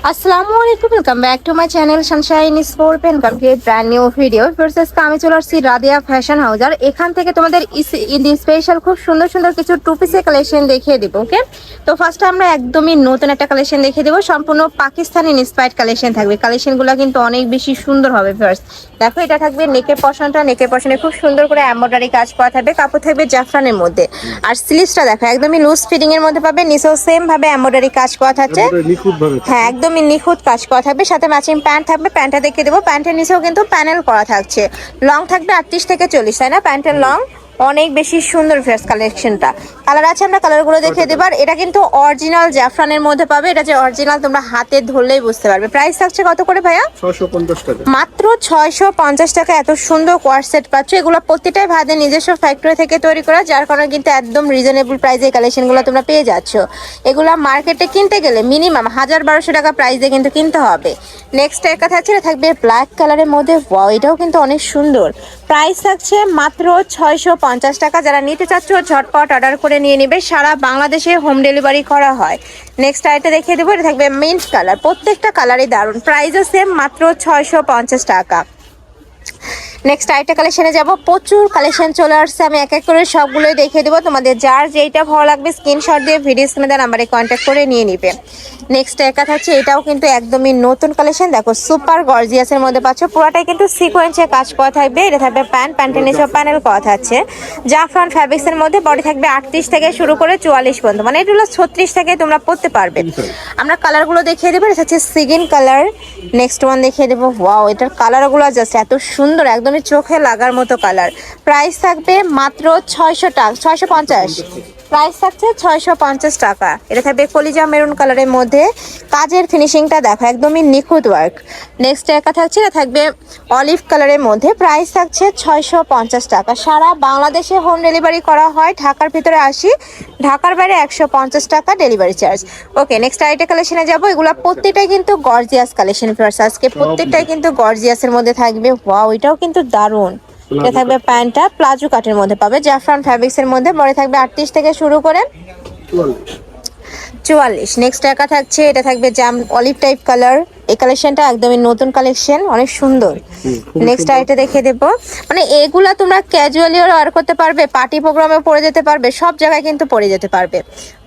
আসসালামু আলাইকুম, welcome back to my channel sunshine sport pen complete brand new video. First আমি চলে আসছি রাদিয়া ফ্যাশন হাউস, আর এখান থেকে তোমাদের স্পেশাল খুব সুন্দর সুন্দর কিছু টু পিসের কালেকশন দেখিয়ে দিব। ওকে, তো ফার্স্টে আমরা একদমই নতুন একটা কালেকশন দেখিয়ে দেবো, সম্পূর্ণ পাকিস্তানি ইন্সপায়ার্ড কালেকশন থাকবে। কালেকশনগুলো কিন্তু অনেক বেশি সুন্দর হবে। ফার্স্ট দেখো, এটা থাকবে নেকের পশনে খুব সুন্দর করে এমব্রয়ডারি কাজ করা থাকবে, কাপড় থাকবে জাফরানের মধ্যে। আর স্লিভসটা দেখো একদমই লুজ ফিটিং এর মধ্যে পাবে, নিচেও সেম ভাবে এমব্রয়ডারি কাজ করা থাকছে। হ্যাঁ, একদমই নিখুঁত কাজ করা থাকবে, সাথে ম্যাচিং প্যান্ট থাকবে। প্যান্টটা দেখিয়ে দেবো, প্যান্টের নিচেও কিন্তু প্যানেল করা থাকছে। লং থাকবে 38 থেকে 40, তাই না? প্যান্টের লং অনেক বেশি সুন্দর ফ্রেশ কালেকশনটা। কালার আছে, আমরা কালারগুলো দেখিয়ে দেবো। আর এটা কিন্তু অরিজিনাল জাফরানের মধ্যে পাবে, এটা যে অরিজিনাল তোমরা হাতে ধরলেই বুঝতে পারবে। প্রাইস থাকছে কত করে ভাইয়া? 650 টাকা, মাত্র 650 টাকা। এত সুন্দর কোয়ার সেট পাচ্ছ, এগুলো প্রত্যেকটাই ভাইদের নিজস্ব ফ্যাক্টরি থেকে তৈরি করা, যার কারণে কিন্তু একদম রিজনেবল প্রাইসে এই কালেকশনগুলো তোমরা পেয়ে যাচ্ছ। এগুলো মার্কেটে কিনতে গেলে মিনিমাম 1000-1200 টাকা প্রাইসে কিন্তু কিনতে হবে। নেক্সট এর কথা হচ্ছে, থাকবে ব্ল্যাক কালারের মধ্যে। ওয়াও, এটাও কিন্তু অনেক সুন্দর। প্রাইস থাকছে মাত্র 650 টাকা। যারা নিতে চাচ্ছ ঝটপট অর্ডার করে নিয়ে নেবে, সারা বাংলাদেশে হোম ডেলিভারি করা হয়। নেক্সট আইটা দেখিয়ে দেবো, এটা থাকবে মিন্ট কালার। প্রত্যেকটা কালারই দারুণ, প্রাইসও সেম, মাত্র 650 টাকা। নেক্সট আইটা কালেকশনে যাব, প্রচুর কালেকশন চলে আসছে, আমি এক এক করে সবগুলোই দেখিয়ে দেবো। তোমাদের যার যেইটা ভালো লাগবে স্ক্রিনশট দিয়ে ভিডিও স্ক্রিনে দেওয়া নাম্বারে কন্ট্যাক্ট করে নিয়ে নিবে। নেক্সট একা থাকছে, এটাও কিন্তু একদমই নতুন কালেকশন। দেখো সুপার গর্জিয়াসের মধ্যে পাচ্ছ, পুরোটাই কিন্তু সিকোয়েন্সে কাজ করা থাকবে। এটা থাকবে প্যান্টের নিচে প্যানেল করা থাকছে। জাফরান ফ্যাব্রিক্সের মধ্যে বডি থাকবে 38 থেকে শুরু করে 44 পর্যন্ত, মানে এগুলো 36 থেকে তোমরা পরতে পারবে। আমরা কালারগুলো দেখিয়ে দেবো। এটা হচ্ছে সিগিন কালার। নেক্সট ওয়ান দেখিয়ে দেবো। ওয়াও, এটার কালারগুলো জাস্ট এত সুন্দর, একদমই চোখে লাগার মতো কালার। প্রাইস থাকবে মাত্র 600 টাকা, 650। প্রাইস থাকছে 650 টাকা। এটা থাকবে কলিজা মেরুন কালারের মধ্যে, কাজের ফিনিশিংটা দেখো একদমই নিখুঁত ওয়ার্ক। নেক্সট একা থাকছে, এটা থাকবে অলিভ কালারের মধ্যে। প্রাইস থাকছে 650 টাকা। সারা বাংলাদেশে হোম ডেলিভারি করা হয়, ঢাকার ভিতরে 80, ঢাকার বাইরে 150 টাকা ডেলিভারি চার্জ। ওকে, নেক্সট আইটা কালেকশনে যাবো। এগুলো প্রত্যেকটাই কিন্তু গর্জিয়াস কালেকশন। আজকে প্রত্যেকটাই কিন্তু গর্জিয়াসের মধ্যে থাকবে। ওয়াও, এটাও কিন্তু দারুণ। এটা থাকবে প্যান্টটা প্লাজো কাটের মধ্যে পাবে, জাফরান ফ্যাব্রিক্সের মধ্যে। বড় থাকবে 38 থেকে শুরু করে 44। নেক্সট একা থাকছে, এটা থাকবে জাম অলিভ টাইপ কালার। এই কালেকশনটা একদমই নতুন কালেকশন, অনেক সুন্দর। নেক্সট আইটা দেখে দেবো, মানে এগুলা তোমরা ক্যাজুয়ালি ওয়ার করতে পারবে, পার্টি প্রোগ্রামে পরে যেতে পারবে, সব জায়গায় কিন্তু পরে যেতে পারবে।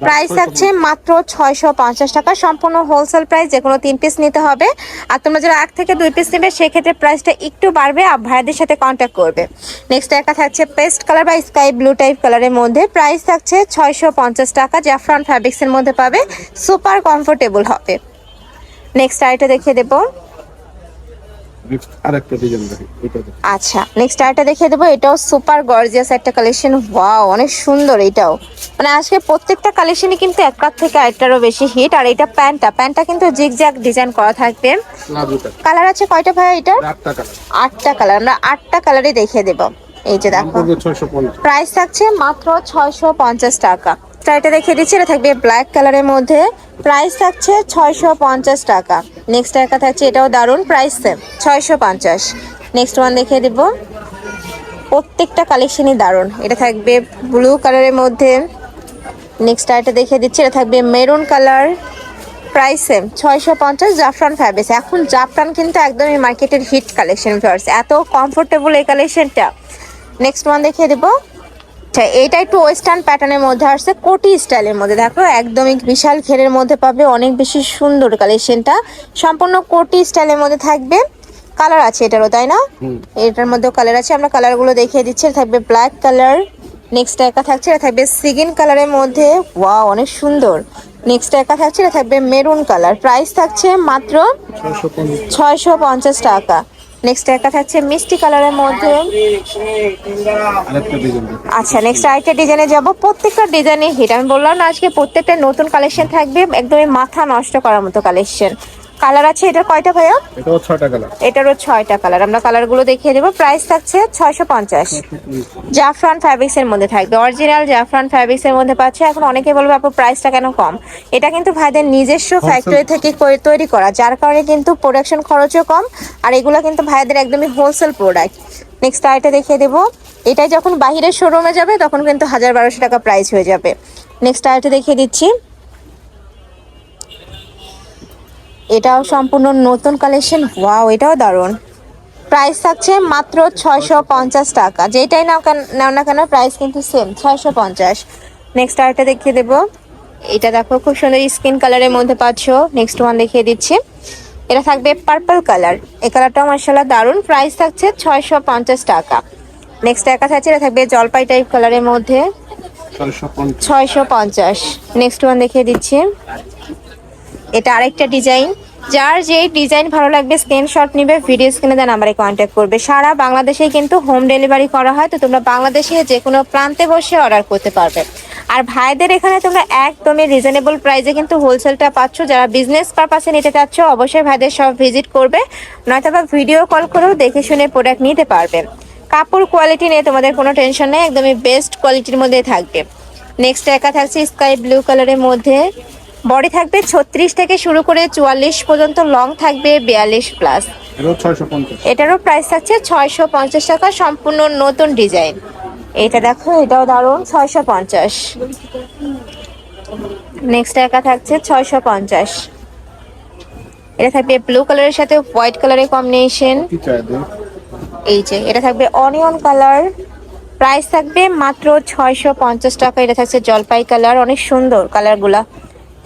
প্রাইস থাকছে মাত্র 650 টাকা, সম্পূর্ণ হোলসেল প্রাইস। যে কোনো 3 পিস নিতে হবে। আর তোমরা যারা 1 থেকে 2 পিস নেবে সেক্ষেত্রে প্রাইসটা একটু বাড়বে, আর ভাইয়াদের সাথে কন্ট্যাক্ট করবে। নেক্সট একা থাকছে পেস্ট কালার বা স্কাই ব্লু টাইপ কালারের মধ্যে। প্রাইস থাকছে 650 টাকা, জাফরান ফ্যাব্রিক্সের মধ্যে পাবে, সুপার কমফোর্টেবল হবে। নেক্সট আইটা দেখিয়ে দেবো। আচ্ছা, নেক্সট আইটা দেখিয়ে দেবো। এটাও সুপার গর্জিয়াস একটা কালেকশন। ওয়াও, অনেক সুন্দর। এটাও মানে আজকে প্রত্যেকটা কালেকশনই কিন্তু একটার থেকে আরেকটারও বেশি হিট। আর এটা প্যান্টটা কিন্তু জিগজ্যাগ ডিজাইন করা থাকবে। কালার আছে কয়টা ভাই? এটা 8টা কালার। আমরা 8টা কালারই দেখিয়ে দেবো। এই যে দেখো, প্রাইস থাকছে মাত্র 650 টাকা। এটা দেখিয়ে দিচ্ছি, এটা থাকবে ব্ল্যাক কালারের মধ্যে। প্রাইস থাকছে 650 টাকা। নেক্সট একা থাকছে, এটাও দারুণ, প্রাইস সেম 650। নেক্সট ওয়ান দেখিয়ে দিব। প্রত্যেকটা কালেকশনই দারুণ। এটা থাকবে ব্লু কালারের মধ্যে। নেক্সট আইটা দেখিয়ে দিচ্ছি, এটা থাকবে মেরুন কালার। প্রাইস সেম 650, জাফরান ফ্যাব্রিক্স। এখন জাফরান কিন্তু একদমই মার্কেটের হিট কালেকশন। এত কমফোর্টেবল এই কালেকশনটা। নেক্সট ওয়ান দেখিয়ে দেবো। আচ্ছা, এটা একটু ওয়েস্টার্ন প্যাটার্নের মধ্যে আসছে, কোটি স্টাইলের মধ্যে। দেখো একদমই বিশাল ঘেরের মধ্যে পাবে, অনেক বেশি সুন্দর কালেকশনটা। সম্পূর্ণ কোটি স্টাইলের মধ্যে থাকবে। কালার আছে এটারও, তাই না? এটার মধ্যেও কালার আছে, আমরা কালারগুলো দেখিয়ে দিচ্ছি। থাকবে ব্ল্যাক কালার। নেক্সট একা থাকছে, এটা থাকবে সিগিন কালারের মধ্যে। ওয়াও, অনেক সুন্দর। নেক্সট একা থাকছে, এটা থাকবে মেরুন কালার। প্রাইস থাকছে মাত্র 650 টাকা। নেক্সট একটা থাকছে মিষ্টি কালারের মধ্যে। আচ্ছা, নেক্সট আরেকটা ডিজাইনে যাব। প্রত্যেকটা ডিজাইনে হিট। আমি বললাম না আজকে প্রত্যেকটা নতুন কালেকশন থাকবে, একদমই মাথা নষ্ট করার মতো কালেকশন। কালার আছে, এটার কয়টা ভাইয়া? এটাও 6টা কালার। এটারও 6টা কালার। আমরা কালারগুলো দেখিয়ে দেবো। প্রাইস থাকছে 650। জাফরান ফ্যাব্রিক্স এর মধ্যে থাকবে, অরিজিনাল জাফরান ফ্যাব্রিক্স এর মধ্যে পাচ্ছে। এখন অনেকে বলবে আপু প্রাইসটা কেন কম? এটা কিন্তু ভাইদের নিজস্ব ফ্যাক্টরি থেকে তৈরি করা, যার কারণে কিন্তু প্রোডাকশন খরচও কম। আর এগুলো কিন্তু ভাইদের একদমই হোলসেল প্রোডাক্ট। নেক্সট আইটা দেখিয়ে দেবো। এটাই যখন বাহিরের শোরুমে যাবে তখন কিন্তু 1000-1200 টাকা প্রাইস হয়ে যাবে। নেক্সট আইটা দেখিয়ে দিচ্ছি। এটাও সম্পূর্ণ নতুন কালেকশন। ওয়াও, এটাও দারুণ। প্রাইস থাকছে মাত্র 650 টাকা। যেটাই নাও না কেন প্রাইস কিন্তু সেম 650। নেক্সট আরেকটা দেখিয়ে দেবো। এটা দেখো খুব সুন্দর স্কিন কালারের মধ্যে পাচ্ছ। নেক্সট ওয়ান দেখিয়ে দিচ্ছি। এটা থাকবে পার্পল কালার। এই কালারটাও মার্শাল্লাহ দারুণ। প্রাইস থাকছে 650 টাকা। নেক্সট একা থাকছে, এটা থাকবে জলপাই টাইপ কালারের মধ্যে 650। নেক্সট ওয়ান দেখিয়ে দিচ্ছি। এটা আরেকটা ডিজাইন। যার যে ডিজাইন ভালো লাগবে স্ক্রিনশট নিবে, ভিডিও স্ক্রিনে দেওয়া নাম্বারে কন্ট্যাক্ট করবে। সারা বাংলাদেশেই কিন্তু হোম ডেলিভারি করা হয়, তো তোমরা বাংলাদেশে যে কোনো প্রান্তে বসে অর্ডার করতে পারবে। আর ভাইদের এখানে তোমরা একদমই রিজনেবল প্রাইসে কিন্তু হোলসেলটা পাচ্ছ। যারা বিজনেস পারপাসে নিতে চাচ্ছ অবশ্যই ভাইদের সব ভিজিট করবে, নয়তো বা ভিডিও কল করেও দেখে শুনে প্রোডাক্ট নিতে পারবে। কাপড় কোয়ালিটি নিয়ে তোমাদের কোনো টেনশন নেই, একদমই বেস্ট কোয়ালিটির মধ্যে থাকবে। নেক্সট একা থাকছে স্কাই ব্লু কালারের মধ্যে। বডি থাকবে 36 থেকে শুরু করে 44 পর্যন্ত, লং থাকবে 42+। এটারও প্রাইস থাকছে 650 টাকা, সম্পূর্ণ নতুন ডিজাইন। এটা দেখো, এটাও দারুণ, 650। নেক্সট একা থাকছে 650। এটা থাকবে ব্লু কালারের সাথে হোয়াইট কালারের কম্বিনেশন। এই যে এটা থাকবে অনিয়ন কালার। প্রাইস থাকবে মাত্র 650 টাকা। এটা থাকছে জলপাই কালার, অনেক সুন্দর কালারগুলা।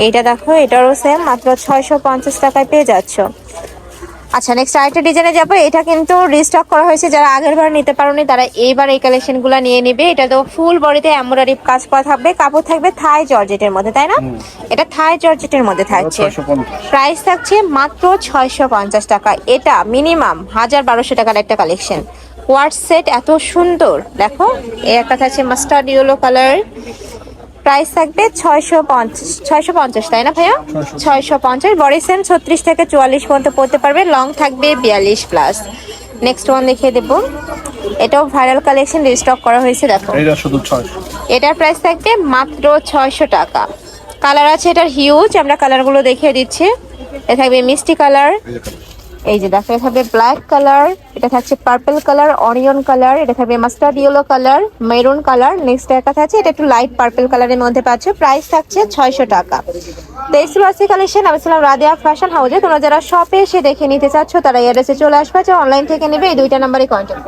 এইটা দেখো, এটারও সেম মাত্র 650 টাকায় পেয়ে যাচ্ছ। আচ্ছা, নেক্সট আরেকটা ডিজাইনে যাবো। এটা কিন্তু রিস্টক করা হয়েছে, যারা আগের বার নিতে পারোনি তারা এইবার এই কালেকশনগুলো নিয়ে নিবে। এটা তো ফুল বডিতে এমব্রয়ডারি কাজ করা থাকবে, কাপড় থাকবে থাই জর্জেটের মধ্যে, তাই না? এটা থাই জর্জেটের মধ্যে থাকছে। প্রাইস থাকছে মাত্র 650 টাকা। এটা মিনিমাম 1000-1200 টাকার একটা কালেকশন। কোয়ার্ড সেট এত সুন্দর, দেখো। এই একটা থাকছে মাস্টার্ড ইয়েলো কালার। প্রাইস থাকবে 650, তাই না ভাইয়া? 650। বডি সেম 36 থেকে 44 পর্যন্ত পড়তে পারবে, লং থাকবে 42+। নেক্সট ওয়ান দেখিয়ে দেবো। এটাও ভাইরাল কালেকশন, রিস্টক করা হয়েছে, দেখো। এটার প্রাইস থাকবে মাত্র 600 টাকা। কালার আছে এটার হিউজ, আমরা কালারগুলো দেখিয়ে দিচ্ছি। এটা থাকবে মিষ্টি কালার, এই যে দেখো। এটা থাকবে ব্ল্যাক কালার, এটা থাকছে পার্পল কালার, অনিয়ন কালার, এটা থাকবে mustard yellow colour, maroon colour. Next একটা থাকছে, এটা একটু লাইট পার্পল কালারের মধ্যে পাচ্ছ। প্রাইস থাকছে 600 টাকা। তো এই ছিল আজকে কালেকশন। আমি ছিলাম রাদিয়া ফ্যাশন হাউসে। তোমরা যারা শপে এসে দেখে নিতে চাচ্ছ তারা এই অ্যাড্রেসে চলে আসবে, অনলাইন থেকে নেবে এই দুইটা নাম্বারে কন্ট্যাক্ট করবে।